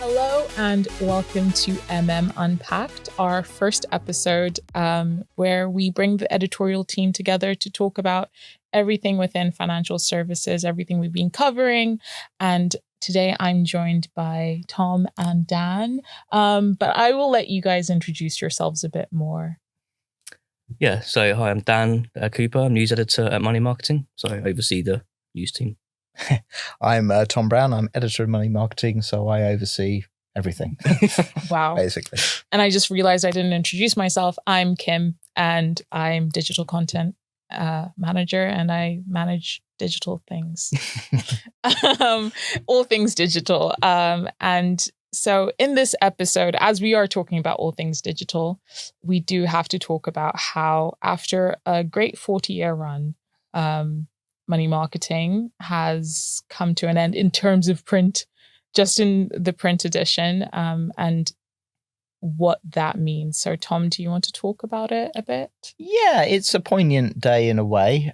Hello and welcome to MM Unpacked, our first episode where we bring the editorial team together to talk about everything within financial services, everything we've been covering. And today I'm joined by Tom and Dan, but I will let you guys introduce yourselves a bit more. Yeah, so hi, I'm Dan Cooper. I'm news editor at Money Marketing, so I oversee the news team. I'm Tom Browne. I'm editor of Money Marketing, so I oversee everything. Wow. Basically. And I just realized I didn't introduce myself. I'm Kim, and I'm digital content manager, and I manage digital things. All things digital. And so in this episode, as we are talking about all things digital, we do have to talk about how after a great 40-year run, Money Marketing has come to an end in terms of print, just in the print edition, and what that means. So, Tom, do you want to talk about it a bit? Yeah, it's a poignant day in a way,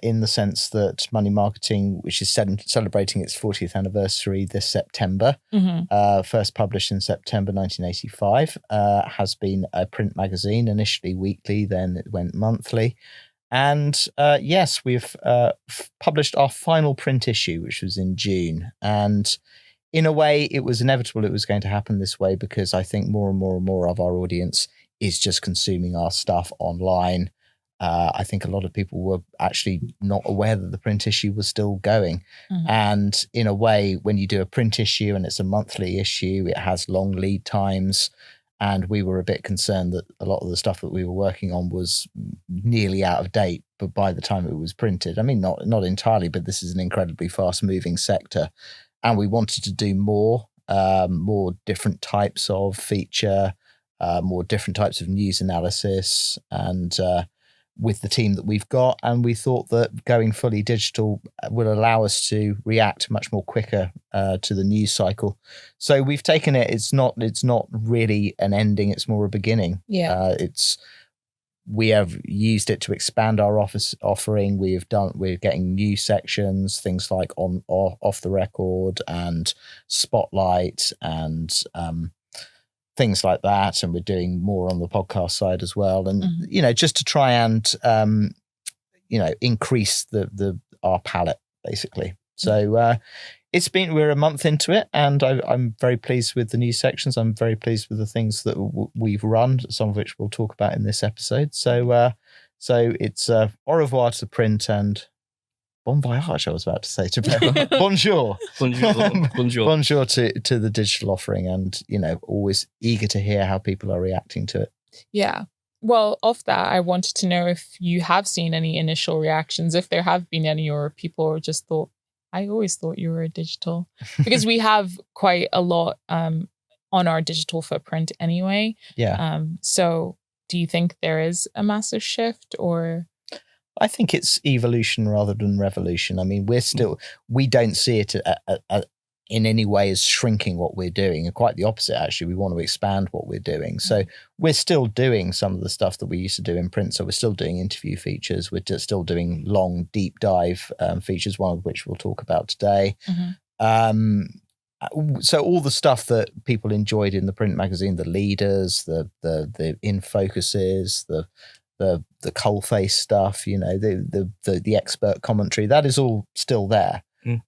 in the sense that Money Marketing, which is celebrating its 40th anniversary this September, first published in September 1985, has been a print magazine, initially weekly, then it went monthly. And yes, we've published our final print issue, which was in June. And in a way, it was inevitable it was going to happen this way because I think more and more and more of our audience is just consuming our stuff online. I think a lot of people were actually not aware that the print issue was still going. And in a way, when you do a print issue and it's a monthly issue, it has long lead times. And we were a bit concerned that a lot of the stuff that we were working on was nearly out of date. But by the time it was printed, I mean, not entirely, but this is an incredibly fast moving sector. And we wanted to do more different types of feature, more different types of news analysis, and with the team that we've got. And we thought that going fully digital would allow us to react much more quicker to the news cycle. So we've taken it. It's not really an ending. It's more a beginning. Yeah. We have used it to expand our office offering. We're getting new sections, things like off the record and spotlight and things like that. And we're doing more on the podcast side as well. And, just to try and, increase our palette basically. So, we're a month into it, and I'm very pleased with the new sections. I'm very pleased with the things that we've run, some of which we'll talk about in this episode. So it's au revoir to print and bon voyage, I was about to say to bonjour. Bonjour to the digital offering, and, always eager to hear how people are reacting to it. Yeah. Well, off that, I wanted to know if you have seen any initial reactions, if there have been any, or people just thought, I always thought you were a digital, because we have quite a lot on our digital footprint anyway. Yeah. So do you think there is a massive shift, or? I think it's evolution rather than revolution. I mean, we don't see it in any way as shrinking what we're doing. And quite the opposite, actually. We want to expand what we're doing. So we're still doing some of the stuff that we used to do in print. So we're still doing interview features. We're still doing long, deep dive features, one of which we'll talk about today. So all the stuff that people enjoyed in the print magazine, the leaders, the in focuses, the coalface stuff, the expert commentary, that is all still there.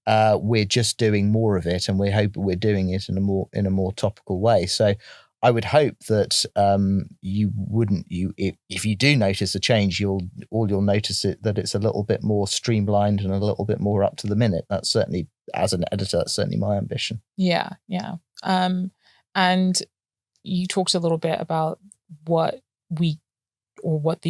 We're just doing more of it, and we hope we're doing it in a more topical way. So I would hope that if you do notice a change, you'll notice that it's a little bit more streamlined and a little bit more up to the minute. That's certainly, as an editor, that's certainly my ambition. Yeah. And you talked a little bit about what the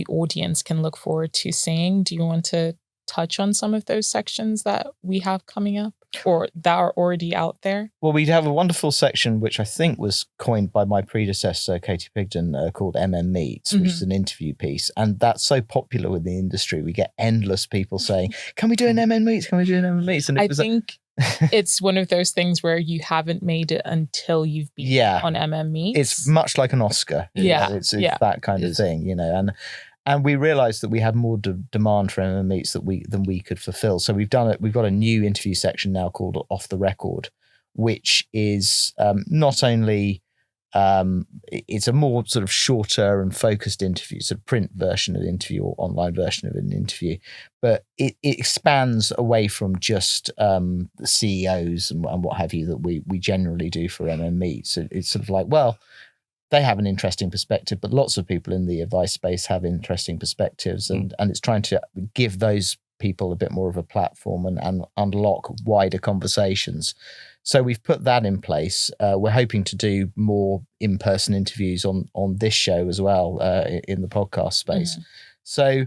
audience can look forward to seeing. Do you want to touch on some of those sections that we have coming up or that are already out there? Well, we have a wonderful section, which I think was coined by my predecessor, Katie Pigden, called MM Meets, which is an interview piece. And that's so popular with the industry. We get endless people saying, can we do an MM Meets? Can we do an MM Meets? And I think it's one of those things where you haven't made it until you've been on MM Meets. It's much like an Oscar. It's that kind of thing, And we realised that we had more demand for MM Meets than we could fulfil. So we've got a new interview section now called Off the Record, which is not only it's a more sort of shorter and focused interview, so print version of the interview or online version of an interview, but it expands away from just the CEOs and what have you that we generally do for MM Meet. So it's sort of like, well, they have an interesting perspective, but lots of people in the advice space have interesting perspectives, and it's trying to give those people a bit more of a platform and unlock wider conversations. So we've put that in place. We're hoping to do more in-person interviews on this show as well in the podcast space. So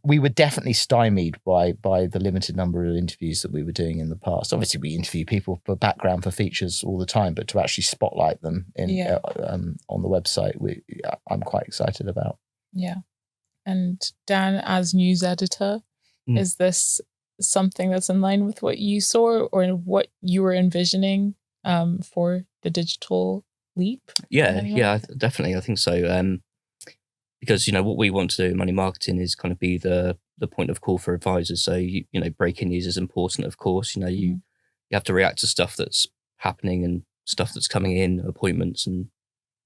we were definitely stymied by the limited number of interviews that we were doing in the past. Obviously, we interview people for background, for features all the time, but to actually spotlight them on the website, I'm quite excited about. Yeah. And Dan, as news editor, is this something that's in line with what you saw or what you were envisioning for the digital leap? Yeah, definitely. I think so. Because, what we want to do in money marketing is kind of be the point of call for advisors. So, breaking news is important, of course. You have to react to stuff that's happening and stuff that's coming in, appointments and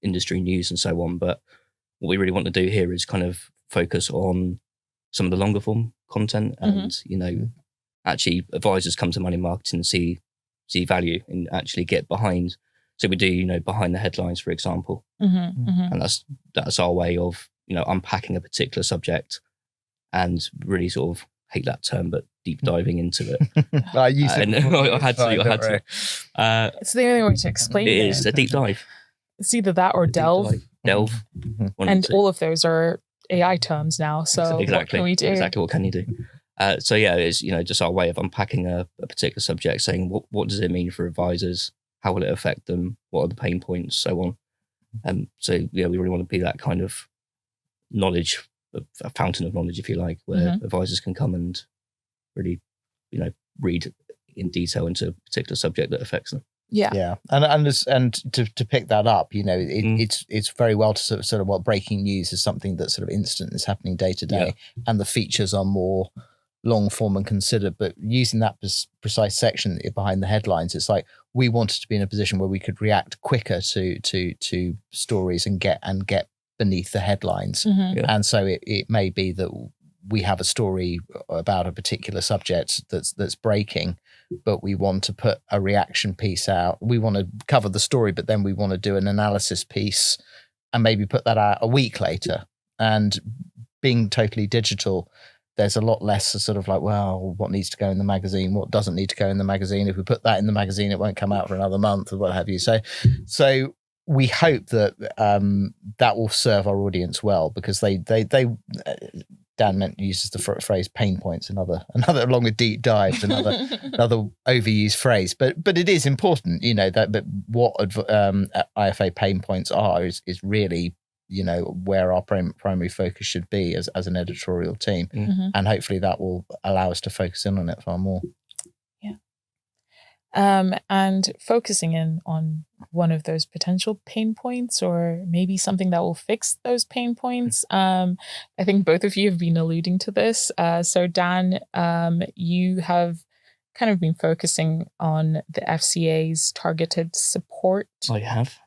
industry news and so on. But what we really want to do here is kind of focus on some of the longer form content and, actually advisors come to money marketing and see value and actually get behind. So we do, behind the headlines, for example. And that's our way of, unpacking a particular subject and really sort of hate that term, but deep diving into it. I used it. I had to. It's the only way to explain it. It is a deep dive. It's either that or delve. Delve. And all of those are AI terms now. So what can we do? Exactly. What can you do? So yeah, it's, just our way of unpacking a particular subject, saying what does it mean for advisors? How will it affect them? What are the pain points? So on. So yeah, we really want to be that kind of knowledge, a fountain of knowledge, if you like, where advisors can come and really, read in detail into a particular subject that affects them. Yeah. And to pick that up, it's very well to sort of what breaking news is something that's sort of instant, is happening day to day, and the features are more long form and considered. But using that precise section behind the headlines, it's like we wanted to be in a position where we could react quicker to stories and get beneath the headlines. And so it may be that we have a story about a particular subject that's breaking, but we want to put a reaction piece out. We want to cover the story, but then we want to do an analysis piece and maybe put that out a week later. And being totally digital, there's a lot less sort of like, well, what needs to go in the magazine? What doesn't need to go in the magazine? If we put that in the magazine, it won't come out for another month or what have you. So we hope that that will serve our audience well, because they Dan uses the phrase pain points, another along with deep dives, another overused phrase, but it is important, that what IFA pain points are is really, where our primary focus should be as an editorial team, and hopefully that will allow us to focus in on it far more. And focusing in on one of those potential pain points, or maybe something that will fix those pain points. I think both of you have been alluding to this. So Dan, you have kind of been focusing on the FCA's targeted support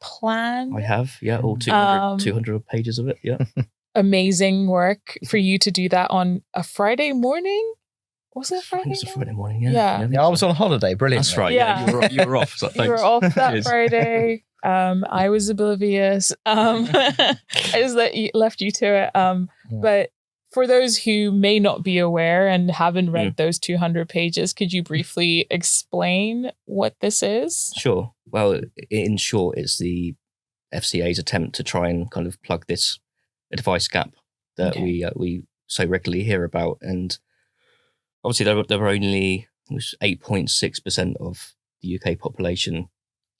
plan. I have, yeah, all 200 pages of it, yeah. Amazing work for you to do that on a Friday morning. Was it Friday? It was a Friday morning, yeah. I was on holiday. Brilliant. That's right. Yeah. You were off. So you were off that Friday. I was oblivious. I just left you to it. But for those who may not be aware and haven't read those 200 pages, could you briefly explain what this is? Sure. Well, in short, it's the FCA's attempt to try and kind of plug this advice gap that we so regularly hear about. And obviously, there were only 8.6% of the UK population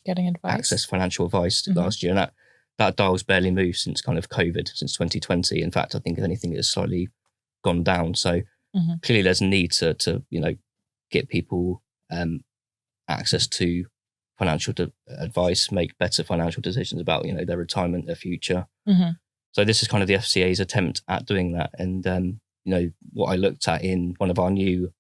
getting advice, access financial advice last year, and that dial's barely moved since kind of COVID, since 2020. In fact, I think if anything, it's slightly gone down. So clearly, there's a need to get people access to financial advice, make better financial decisions about their retirement, their future. So this is kind of the FCA's attempt at doing that, and what I looked at in one of our new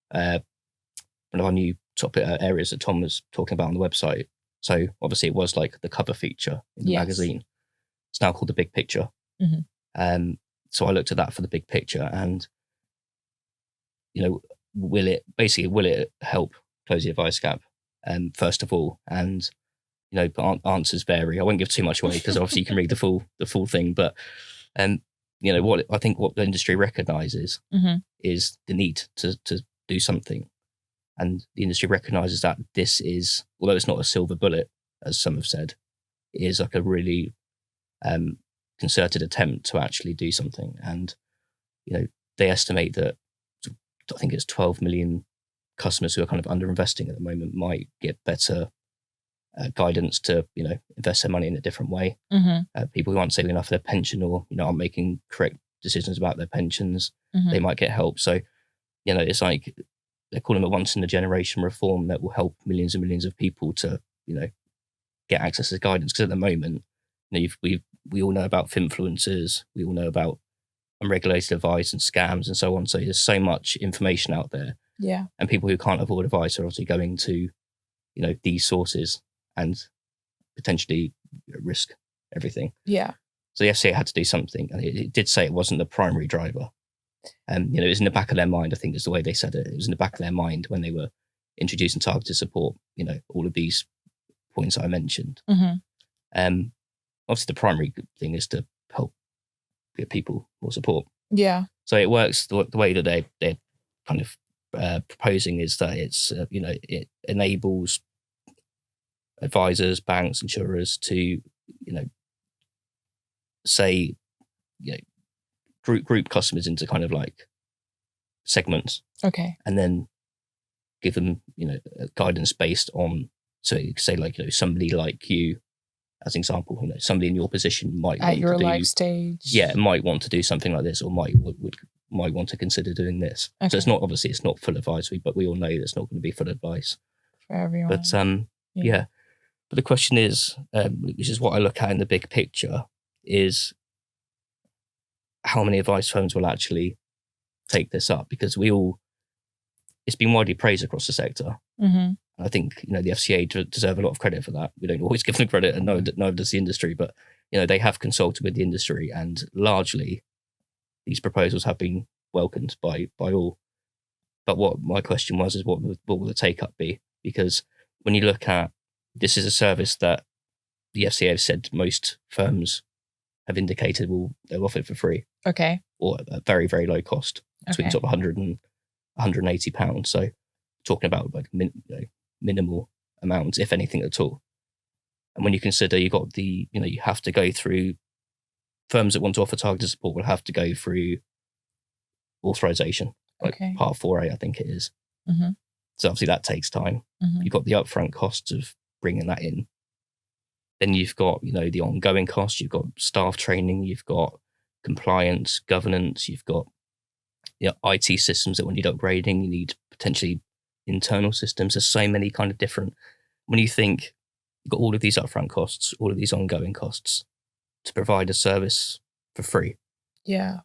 topic areas that Tom was talking about on the website. So obviously it was like the cover feature in the magazine. It's now called the big picture. So I looked at that for the big picture, and will it help close the advice gap? First of all, and answers vary. I won't give too much away because obviously you can read the full thing, but what I think what the industry recognizes is the need to do something, and the industry recognizes that this is, although it's not a silver bullet as some have said, it is like a really concerted attempt to actually do something. And they estimate that I think it's 12 million customers who are kind of underinvesting at the moment might get better guidance to invest their money in a different way. People who aren't saving enough for their pension, or aren't making correct decisions about their pensions, they might get help. So it's like they're calling it once in a generation reform that will help millions and millions of people to get access to guidance. Because at the moment, we all know about finfluencers, we all know about unregulated advice and scams and so on. So there's so much information out there. Yeah. And people who can't afford advice are obviously going to, these sources and potentially risk everything. Yeah. So the FCA had to do something, and it did say it wasn't the primary driver. And it was in the back of their mind, I think is the way they said it. It was in the back of their mind when they were introducing targeted support, all of these points I mentioned. Obviously the primary thing is to help give people more support. Yeah. So it works the way that they're kind of proposing is that it's it enables advisors, banks, insurers to say group customers into kind of like segments. Okay. And then give them guidance based on, so you could say like somebody like you as an example, somebody in your position might at your life stage. Yeah, might want to do something like this, or might want to consider doing this. Okay. So it's not full advisory, but we all know it's not going to be full advice for everyone. But yeah. But the question is, which is what I look at in the big picture, is how many advice firms will actually take this up? Because it's been widely praised across the sector. I think the FCA deserve a lot of credit for that. We don't always give them credit, and neither does the industry. But they have consulted with the industry, and largely these proposals have been welcomed by all. But what my question was is what will the take up be? Because when you look at, this is a service that the FCA have said most firms have indicated they'll offer it for free. Okay. Or at a very, very low cost, between sort of £100 and £180. So talking about like minimal amounts, if anything at all. And when you consider you got you have to go through, firms that want to offer targeted support will have to go through authorization, like Part 4A, I think it is. So obviously that takes time. You've got the upfront costs of bringing that in. Then you've got, the ongoing costs, you've got staff training, you've got compliance, governance, you've got IT systems that when you need upgrading, you need potentially internal systems. There's so many kind of different, when you think you've got all of these upfront costs, all of these ongoing costs to provide a service for free. Yeah.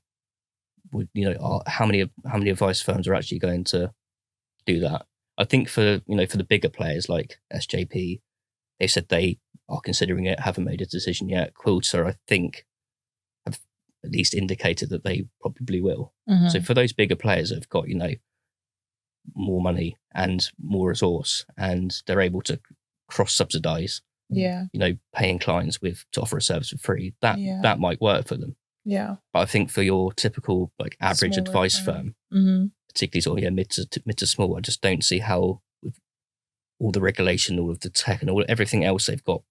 How many advice firms are actually going to do that? I think for the bigger players like SJP, they said they are considering it, haven't made a decision yet. Quilter, I think, have at least indicated that they probably will. So for those bigger players that have got, more money and more resource, and they're able to cross-subsidize, paying clients to offer a service for free, that might work for them. Yeah. But I think for your typical like average smaller advice firm, particularly sort of mid to small, I just don't see how, with all the regulation, all of the tech, and everything else they've got,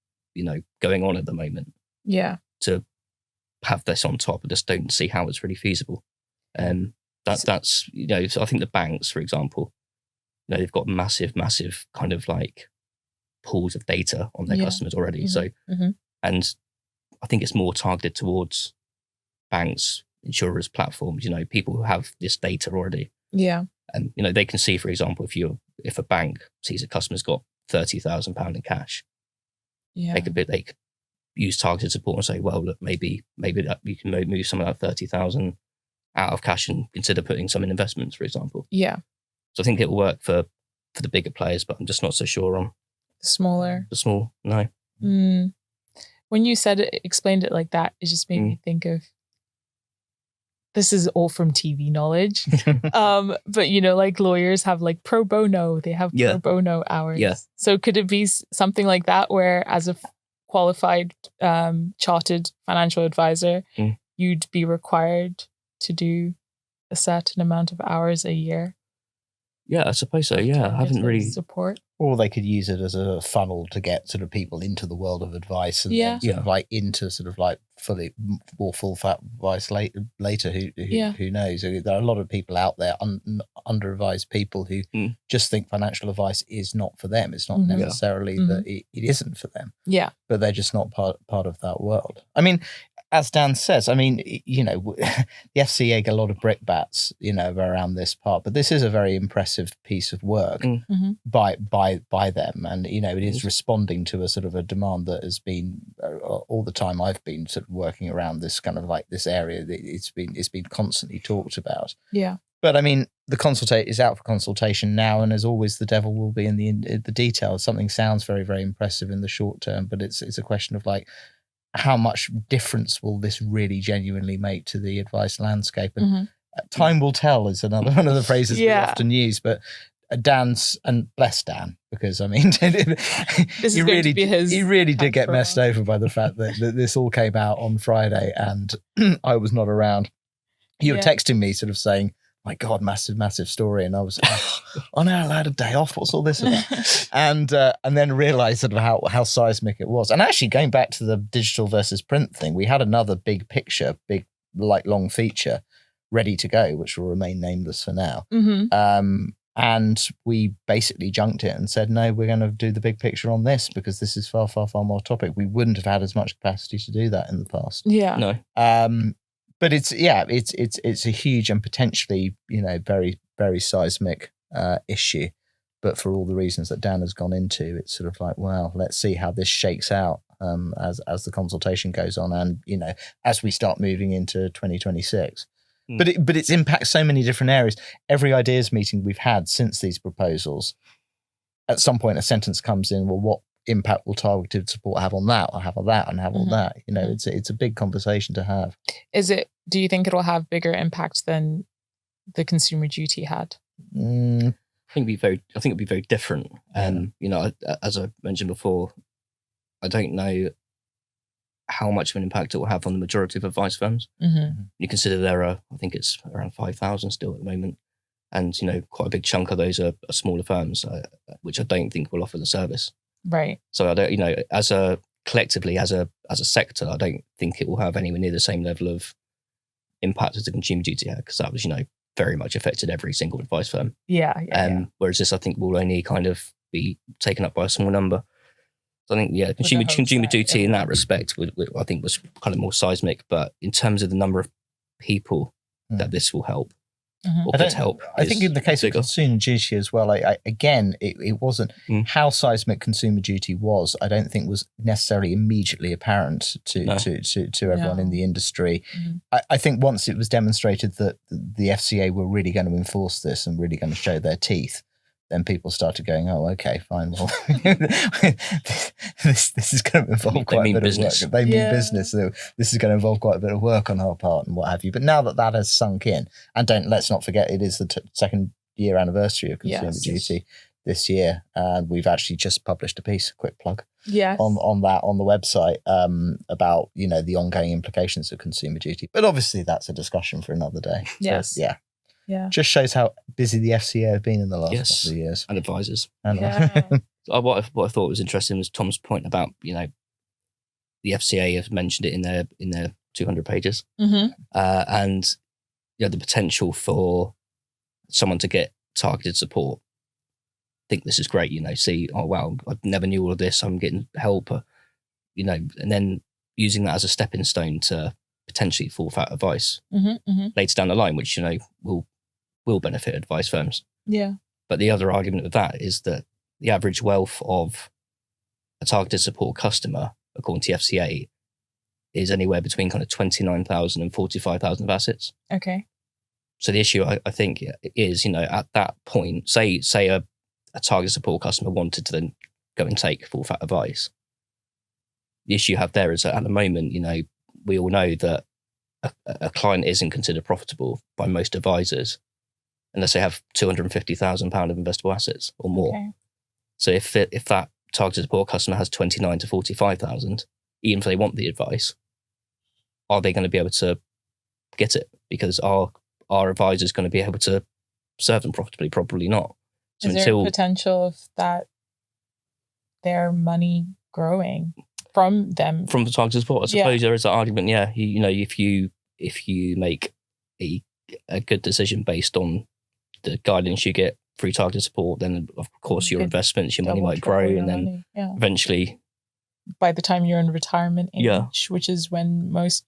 going on at the moment. Yeah. To have this on top, I just don't see how it's really feasible. That's so I think the banks, for example, they've got massive kind of like pools of data on their customers already. So, and I think it's more targeted towards banks, insurers, platforms, people who have this data already. Yeah. And, they can see, for example, if a bank sees a customer's got £30,000 in cash, they could use targeted support and say, well, look, maybe that you can move some of that 30,000 out of cash and consider putting some in investments, for example. Yeah. So I think it will work for for the bigger players, but I'm just not so sure on Smaller. the small. No. When you said it, explained it like that, it just made me think of, this is all from TV knowledge. But like lawyers have like pro bono, they have pro bono hours. Yeah. So could it be something like that where as a qualified chartered financial advisor, you'd be required to do a certain amount of hours a year? Yeah, I suppose so. Yeah, I haven't really support. Or they could use it as a funnel to get sort of people into the world of advice and then sort of like into sort of like fully or full fat advice later. Who knows? There are a lot of people out there, under advised people who just think financial advice is not for them. It's not necessarily that it isn't for them. Yeah, but they're just not part of that world. I mean, as Dan says, I mean, the FCA get a lot of brickbats, around this part, but this is a very impressive piece of work by them, and it is responding to a sort of a demand that has been all the time I've been sort of working around this kind of like this area. It's been constantly talked about. Yeah. But I mean, the consultate is out for consultation now, and as always, the devil will be in the details. Something sounds very, very impressive in the short term, but it's a question of like, how much difference will this really genuinely make to the advice landscape? And time will tell is another one of the phrases we often use. But Dan's, and bless Dan, because I mean, he really did get messed over by the fact that this all came out on Friday and I was not around. You were texting me sort of saying, my God, massive story. And I was, oh no, I had a day off. What's all this about? And then realized sort of how seismic it was. And actually going back to the digital versus print thing, we had another big long feature ready to go, which will remain nameless for now. And we basically junked it and said, no, we're going to do the big picture on this because this is far, far, far more topic. We wouldn't have had as much capacity to do that in the past. Yeah. No. But it's a huge and potentially, very, very seismic issue. But for all the reasons that Dan has gone into, it's sort of like, well, let's see how this shakes out as the consultation goes on and, as we start moving into 2026. But it's impacts so many different areas. Every ideas meeting we've had since these proposals, at some point a sentence comes in, well, what impact will targeted support have on that, or have on that, and have on that? It's a big conversation to have. Do you think it'll have bigger impact than the consumer duty had? I think it'd be very different. As I mentioned before, I don't know how much of an impact it will have on the majority of advice firms. You consider there are, I think it's around 5,000 still at the moment, and quite a big chunk of those are smaller firms, which I don't think will offer the service. Right. So I don't, collectively as a sector, I don't think it will have anywhere near the same level of impact as the consumer duty had, because that was, very much affected every single advice firm. Yeah. Whereas this, I think, will only kind of be taken up by a small number. So I think, consumer duty in that respect, I think was kind of more seismic. But in terms of the number of people that this will help, or could help, I think in the case of consumer duty as well, it wasn't how seismic consumer duty was. I don't think was necessarily immediately apparent to everyone in the industry. I think once it was demonstrated that the FCA were really going to enforce this and really going to show their teeth, then people started going, oh, okay, fine. Well, this is going to involve quite a bit of work. They mean business. So this is going to involve quite a bit of work on our part and what have you. But now that has sunk in, and let's not forget, it is the second year anniversary of consumer duty this year. And we've actually just published a piece, a quick plug, on that on the website about, the ongoing implications of consumer duty. But obviously that's a discussion for another day. Yes. So, yeah. Just shows how busy the FCA have been in the last couple of years. And advisors. What I thought was interesting was Tom's point about, the FCA have mentioned it in their 200 pages. And the potential for someone to get targeted support. I think this is great, see, oh wow, I never knew all of this, I'm getting help, and then using that as a stepping stone to potentially full fat advice later down the line, which, will benefit advice firms. Yeah. But the other argument of that is that the average wealth of a targeted support customer, according to the FCA, is anywhere between kind of 29,000 and 45,000 of assets. Okay. So the issue, I think, is, at that point, say a target support customer wanted to then go and take full fat advice. The issue you have there is that at the moment, we all know that a client isn't considered profitable by most advisors unless they have £250,000 of investable assets or more. Okay. So if that targeted support customer has 29 to 45,000, even if they want the advice, are they going to be able to get it? Because our advisor is going to be able to serve them profitably? Probably not. So is there a potential of that their money growing from them? From the targeted support, I suppose there is that argument. Yeah, if you make a good decision based on the guidance you get through targeted support, then of course your investments, your money might grow, and then eventually, by the time you're in retirement age, which is when most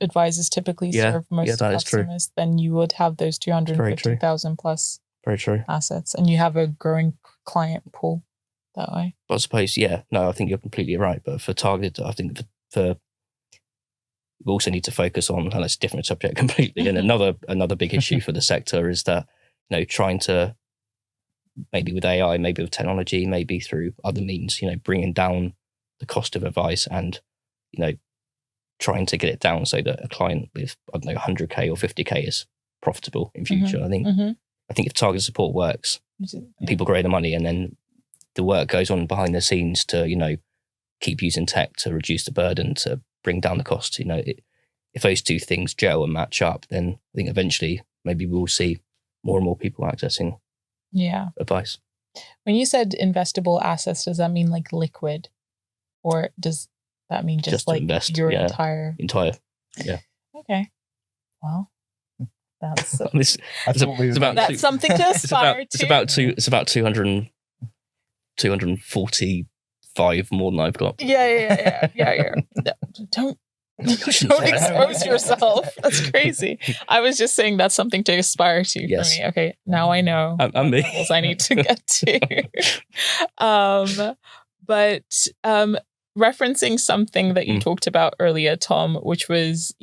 advisors typically serve most customers, then you would have those 250,000 plus assets, and you have a growing client pool that way. But I suppose, I think you're completely right. But for targeted, I think for we also need to focus on, and that's a different subject completely. And another big issue for the sector is that trying to, maybe with AI, maybe with technology, maybe through other means, bringing down the cost of advice and trying to get it down so that a client with 100k or 50k is profitable in future. I think if targeted support works, people grow the money, and then the work goes on behind the scenes to keep using tech to reduce the burden, to bring down the cost. If those two things gel and match up, then I think eventually maybe we'll see more and more people accessing advice. When you said investable assets, does that mean like liquid, or does that mean just like invest, your entire? Yeah. Okay. Well, that's that's something to aspire to. It's about 245 more than I've got. Yeah. No, don't expose yourself. That's crazy. I was just saying that's something to aspire to for me. Okay, now I know I'm me. Levels I need to get to. But referencing something that you talked about earlier, Tom, which was,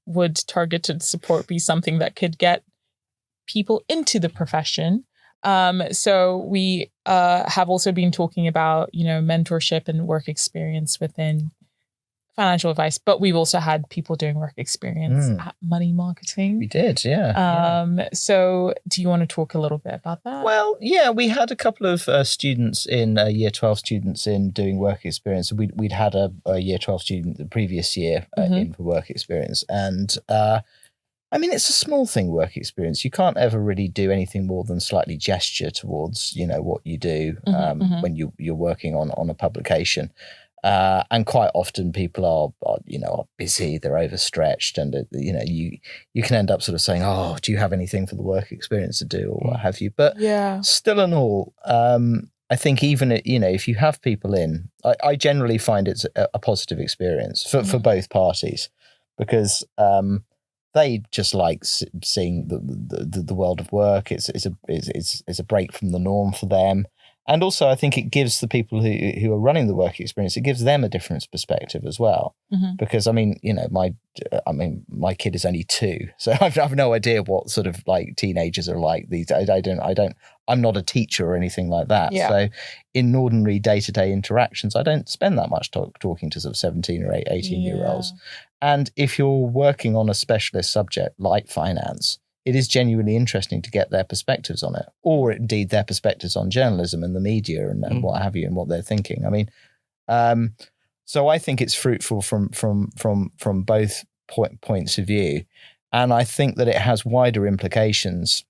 would targeted support be something that could get people into the profession? So we have also been talking about, mentorship and work experience within financial advice, but we've also had people doing work experience at money marketing. We did, So do you want to talk a little bit about that? Well, we had a couple of students in year 12 students in doing work experience. We'd had a year 12 student the previous year in for work experience. And it's a small thing, work experience. You can't ever really do anything more than slightly gesture towards, what you do when you're working on a publication. And quite often people are busy, they're overstretched, and you can end up sort of saying, "Oh, do you have anything for the work experience to do, or what have you?" But still and all, I think even if you have people in, I generally find it's a positive experience for both parties, because they just like seeing the world of work. It's a break from the norm for them. And also, I think it gives the people who are running the work experience, it gives them a different perspective as well. Because my kid is only 2, so I've no idea what sort of like teenagers are like these days. I'm not a teacher or anything like that. Yeah. So in ordinary day-to-day interactions, I don't spend that much talking to sort of 17 or 18-year-olds. And if you're working on a specialist subject like finance, it is genuinely interesting to get their perspectives on it, or indeed their perspectives on journalism and the media and what have you, and what they're thinking. So I think it's fruitful from both points of view, and I think that it has wider implications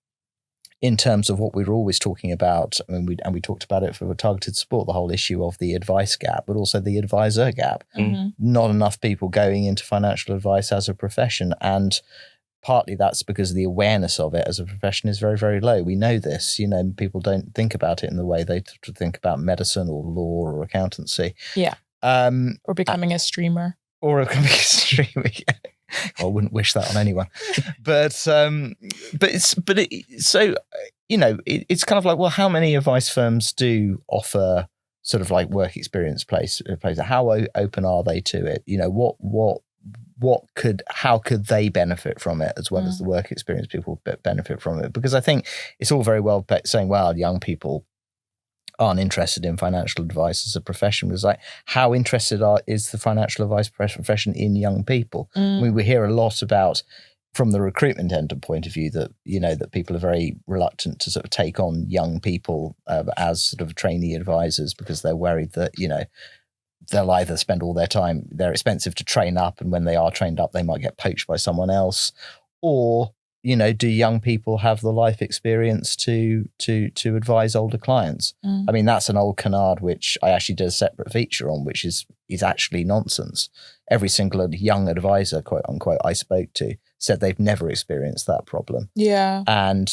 in terms of what we were always talking about. We talked about it for targeted support, the whole issue of the advice gap, but also the advisor gap. Not enough people going into financial advice as a profession, and partly that's because the awareness of it as a profession is very, very low. We know this. People don't think about it in the way they think about medicine or law or accountancy. Yeah. Or becoming a streamer. I wouldn't wish that on anyone. It's kind of like, well, how many advice firms do offer sort of like work experience place? How open are they to it? How could they benefit from it as well as the work experience people benefit from it? Because I think it's all very well saying, well, young people aren't interested in financial advice as a profession. Was like, how interested is the financial advice profession in young people? I mean, we hear a lot about, from the recruitment end of point of view, that, you know, that people are very reluctant to sort of take on young people as sort of trainee advisors, because they're worried that, you know, they'll either spend all their time, they're expensive to train up, and when they are trained up, they might get poached by someone else, or, you know, do young people have the life experience to advise older clients? I mean, that's an old canard which I actually did a separate feature on, which is actually nonsense. Every single young advisor, quote unquote, I spoke to said they've never experienced that problem. Yeah. And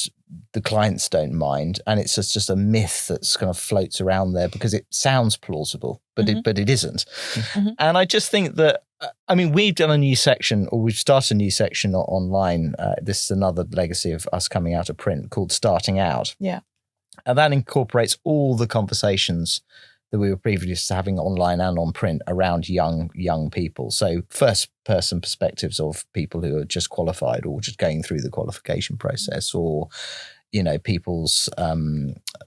the clients don't mind. And it's just a myth that's kind of floats around there because it sounds plausible, but it isn't. And I just think that, I mean, we've done a new section, or we've started a new section online. This is another legacy of us coming out of print, called Starting Out. Yeah. And that incorporates all the conversations that we were previously having online and on print around young people. So first person perspectives of people who are just qualified or just going through the qualification process, or, you know, people's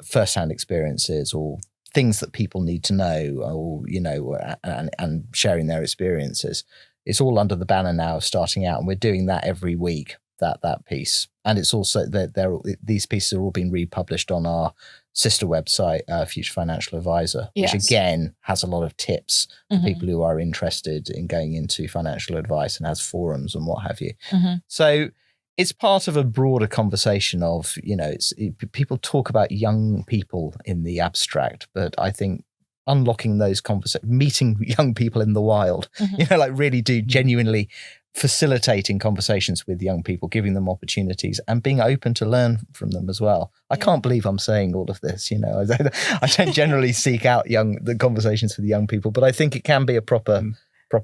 first-hand experiences, or things that people need to know, or, you know, and sharing their experiences. It's all under the banner now of Starting Out, and we're doing that every week, that piece. And it's also that these pieces are all being republished on our sister website, Future Financial Advisor, which again has a lot of tips for people who are interested in going into financial advice, and has forums and what have you. So it's part of a broader conversation of, you know, people talk about young people in the abstract, but I think unlocking those conversations, meeting young people in the wild, you know, like really do genuinely facilitating conversations with young people, giving them opportunities and being open to learn from them as well. I can't believe I'm saying all of this, you know. I don't generally seek out the conversations with young people, but I think it can be a proper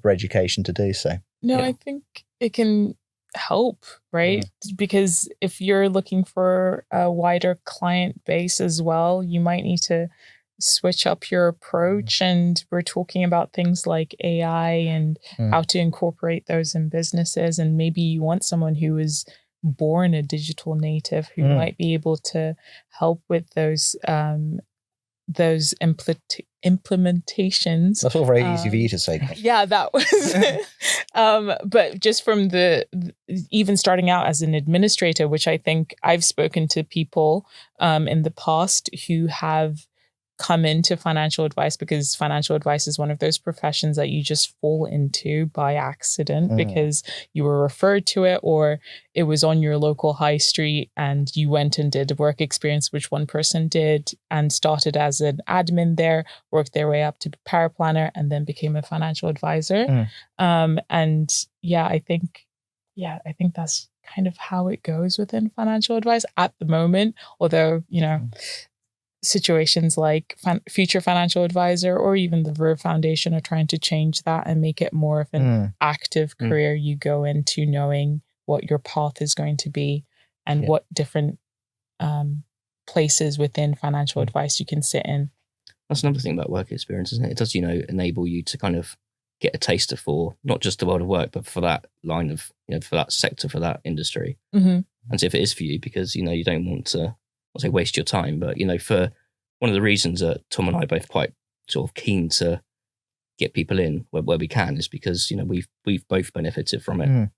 education to do so. No, I think it can help, right? Because if you're looking for a wider client base as well, you might need to switch up your approach. And we're talking about things like AI and how to incorporate those in businesses. And maybe you want someone who is born a digital native who might be able to help with those implementations. That's all very easy for you to say. Yeah, that was. But just from even starting out as an administrator, which I think I've spoken to people in the past who have come into financial advice, because financial advice is one of those professions that you just fall into by accident because you were referred to it, or it was on your local high street and you went and did a work experience, which one person did, and started as an admin there, worked their way up to paraplanner, and then became a financial advisor. And I think that's kind of how it goes within financial advice at the moment, although, you know, situations like Future Financial Advisor or even the Verve Foundation are trying to change that and make it more of an active career. You go into knowing what your path is going to be and what different places within financial advice you can sit in. That's another thing about work experience, isn't it? It does, you know, enable you to kind of get a taster for not just the world of work, but for that line of, you know, for that sector, for that industry. And so if it is for you, because, you know, you don't want to, I'll say waste your time, but, you know, for one of the reasons that Tom and I are both quite sort of keen to get people in where we can is because, you know, we've both benefited from it.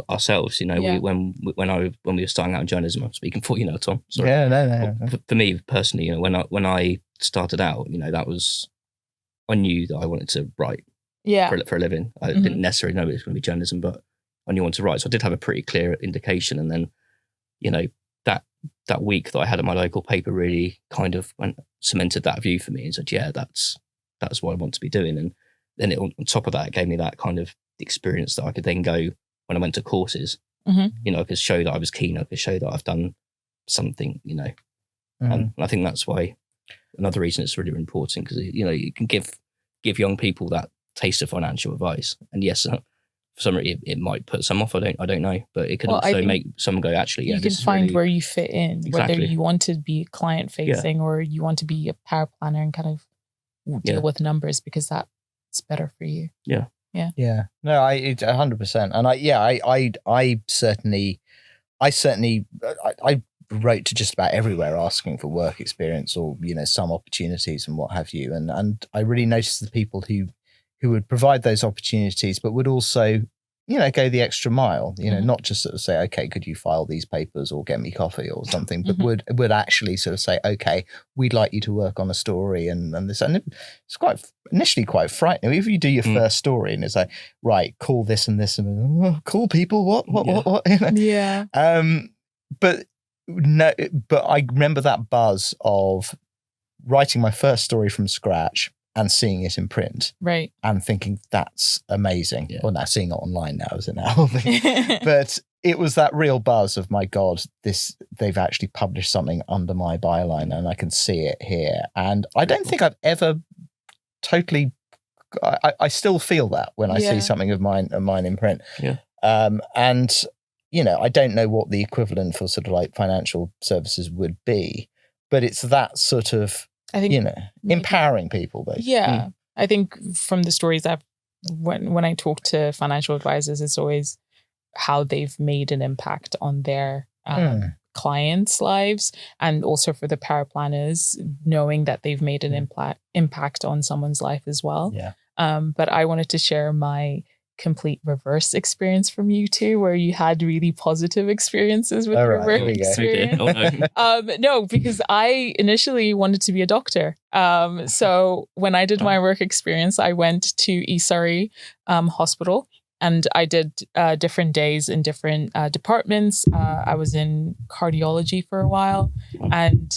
Ourselves, you know, when we were starting out in journalism, I'm speaking for, you know, Tom. Sorry. Yeah, no. For me personally, you know, when I started out, you know, I knew that I wanted to write for a living. I didn't necessarily know it was going to be journalism, but I knew I wanted to write. So I did have a pretty clear indication. And then, you know, that week that I had at my local paper really kind of cemented that view for me and said, yeah, that's what I want to be doing. And then on top of that, it gave me that kind of experience that I could then go when I went to courses. You know, I could show that I was keen. I could show that I've done something, you know. And I think that's why another reason it's really important, because, you know, you can give young people that taste of financial advice. And yes, for some reason, it might put some off. I don't know, but it could also make someone go, actually, yeah, you can find where you fit in, whether you want to be client facing or you want to be a power planner and kind of deal with numbers, because that's better for you. Yeah. No, I 100%. And I certainly wrote to just about everywhere asking for work experience or, some opportunities and what have you. And I really noticed the people who would provide those opportunities, but would also, go the extra mile, not just sort of say, okay, could you file these papers or get me coffee or something, but would actually sort of say, okay, we'd like you to work on a story and this. And it's initially quite frightening. If you do your first story and it's like, right, call this and this and call people, what? Yeah. But I remember that buzz of writing my first story from scratch and seeing it in print, right, and thinking that's amazing. Yeah. Well, now seeing it online now, is it now? But it was that real buzz of, my God, they've actually published something under my byline, and I can see it here. And I don't think I've ever totally. I still feel that when I see something of mine in print. Yeah. And I don't know what the equivalent for sort of like financial services would be, but it's that sort of. I think, empowering people, basically. Yeah. I think from the stories when I talk to financial advisors, it's always how they've made an impact on their clients' lives, and also for the paraplanners, knowing that they've made an impact on someone's life as well. Yeah. But I wanted to share my complete reverse experience from you two, where you had really positive experiences with your work experience. No, because I initially wanted to be a doctor. So when I did my work experience, I went to East Surrey Hospital, and I did different days in different departments. I was in cardiology for a while, and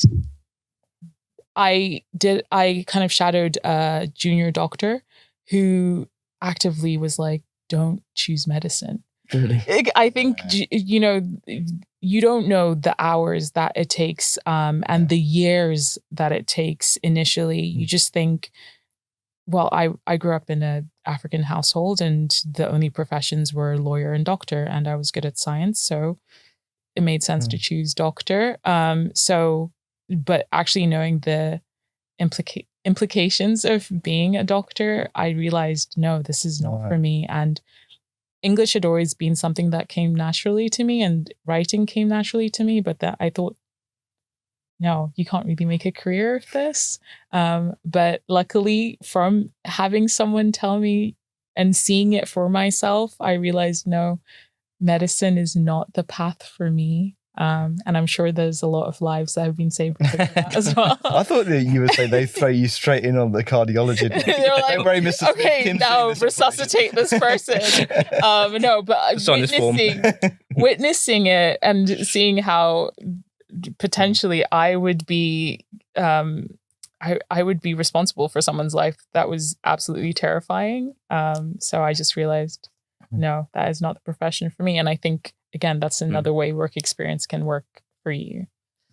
I kind of shadowed a junior doctor who actively was like, don't choose medicine. Really? I think, you don't know the hours that it takes and the years that it takes initially. You just think, well, I grew up in an African household, and the only professions were lawyer and doctor, and I was good at science. So it made sense to choose doctor. But actually knowing the implications of being a doctor, I realized, no, this is not for me. And English had always been something that came naturally to me, and writing came naturally to me, but that I thought, no, you can't really make a career of this. But luckily, from having someone tell me and seeing it for myself, I realized, no, medicine is not the path for me. And I'm sure there's a lot of lives that have been saved because of that as well. I thought that you would say they throw you straight in on the cardiology. They're like, okay, now resuscitate this person. No, but witnessing it and seeing how potentially I would be, I would be responsible for someone's life, that was absolutely terrifying. So I just realized, no, that is not the profession for me. And I think, again, that's another way work experience can work for you.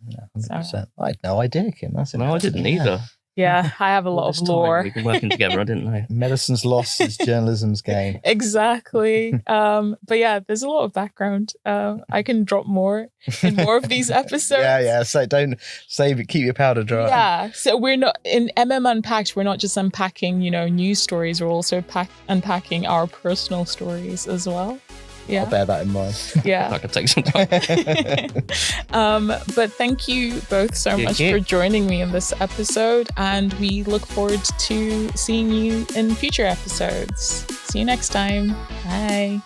Yeah, 100%. So. I had no idea, Kim. That's no, I didn't either. Yeah, I have a lot of lore. We've been working together, I didn't know. Medicine's loss is journalism's gain. Exactly. But yeah, there's a lot of background. I can drop more in more of these episodes. Yeah. So don't save it. Keep your powder dry. Yeah. So we're not in MM Unpacked. We're not just unpacking, news stories. We're also unpacking our personal stories as well. Yeah. I'll bear that in mind. Yeah. That could take some time. But thank you both so much for joining me in this episode, and we look forward to seeing you in future episodes. See you next time. Bye.